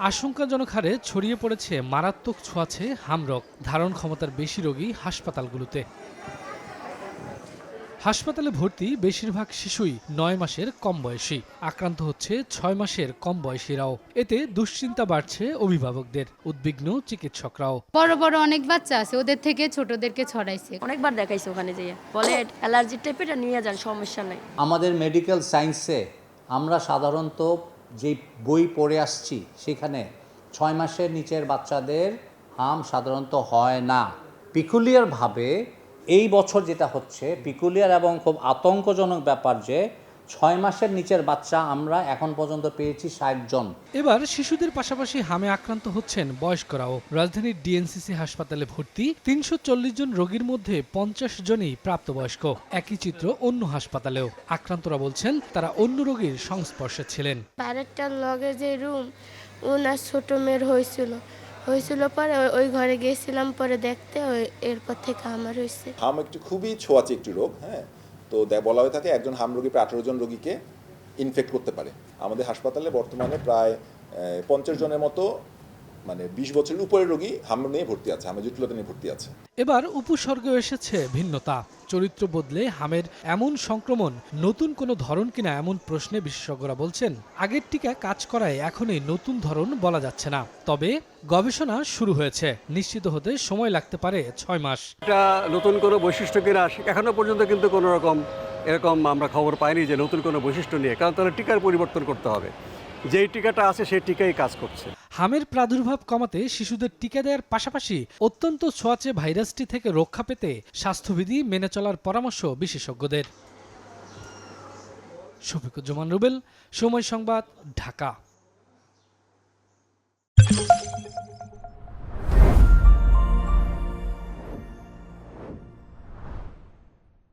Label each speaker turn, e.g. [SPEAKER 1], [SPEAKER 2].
[SPEAKER 1] আশঙ্কাজনক হারে ছড়িয়ে পড়েছে মারাত্মক ছোঁয়াচে হামরোগ। ধারণ ক্ষমতার বেশি রোগী হাসপাতালগুলোতে। হাসপাতালে ভর্তি বেশিরভাগ শিশুই ৯ মাসের কম বয়সী। আক্রান্ত হচ্ছে ৬ মাসের কম বয়সীরাও। এতে দুশ্চিন্তা বাড়ছে অভিভাবকদের, উদ্বিগ্ন চিকিৎসকরাও।
[SPEAKER 2] বড় বড় অনেক বাচ্চা আছে, ওদের থেকে ছোটদেরকে ছড়াইছে।
[SPEAKER 3] অনেকবার দেখাইছে, ওখানে যেয়ে বলে অ্যালার্জি টাইপের নিয়ে যান, সমস্যা নাই।
[SPEAKER 4] আমাদের মেডিকেল সায়েন্সে আমরা সাধারণত যে বই পড়ে আসছি সেখানে ৬ মাসের নিচের বাচ্চাদের হাম সাধারণত হয় না। পিকুলিয়ারভাবে এই বছর যেটা হচ্ছে পিকুলিয়ার এবং খুব আতঙ্কজনক ব্যাপার যে ৬ মাসের নিচের বাচ্চা আমরা এখন পর্যন্ত পেয়েছি ৬০ জন।
[SPEAKER 1] এবার শিশুদের পাশাপাশি হামে আক্রান্ত হচ্ছেন বয়স্করাও। রাজধানীর ডিএনসিসি হাসপাতালে ভর্তি ৩৪০ জন রোগীর মধ্যে ৫০ জনই প্রাপ্তবয়স্ক। একই চিত্র অন্য হাসপাতালেও। আক্রান্তরা বলছেন তারা অন্য রোগীর সংস্পর্শে ছিলেন।
[SPEAKER 5] বারেরটার লগে যে রুম, ওনার ছোট মেয়ের হয়েছিল পরে ওই ঘরে গিয়েছিলাম, পরে দেখতে এরপর থেকে আমার হয়েছে।
[SPEAKER 6] হাম একটি খুবই ছোঁয়াচে একটি রোগ। হ্যাঁ, তো বলা হয়ে থাকে একজন হাম রোগী প্রায় 18 জন রোগীকে ইনফেক্ট করতে পারে। আমাদের হাসপাতালে বর্তমানে প্রায় 50 জনের মতো, মানে 20 বছরের উপরের রোগী হাম নিয়ে ভর্তি আছে, হামের জটিলতা নিয়ে ভর্তি আছে।
[SPEAKER 1] এবার উপসর্গেও এসেছে ভিন্নতা। চরিত্র বদলে হামের এমন সংক্রমণ নতুন কোনো ধরন কিনা এমন প্রশ্নে বিশেষজ্ঞরা বলছেন আগের টিকা কাজ করায় এখনই নতুন ধরন বলা যাচ্ছে না। তবে গবেষণা শুরু হয়েছে, নিশ্চিত হতে সময় লাগতে পারে ৬ মাস।
[SPEAKER 7] এটা নতুন কোনো বৈশিষ্ট্য কিনা এখনো পর্যন্ত কিন্তু কোনো রকম এরকম আমরা খবর পাইনি যে নতুন কোনো বৈশিষ্ট্য নিয়ে, কারণ তাহলে টিকার পরিবর্তন করতে হবে। যেই টিকাটা আছে সেই টিকাই কাজ করছে।
[SPEAKER 1] হামের প্রাদুর্ভাব কমাতে শিশুদের টিকা দেওয়ার পাশাপাশি অত্যন্ত ছোঁয়াচে ভাইরাসটি থেকে রক্ষা পেতে স্বাস্থ্যবিধি মেনে চলার পরামর্শ বিশেষজ্ঞদের। শফিকুজ্জামান রুবেল, সময় সংবাদ, ঢাকা।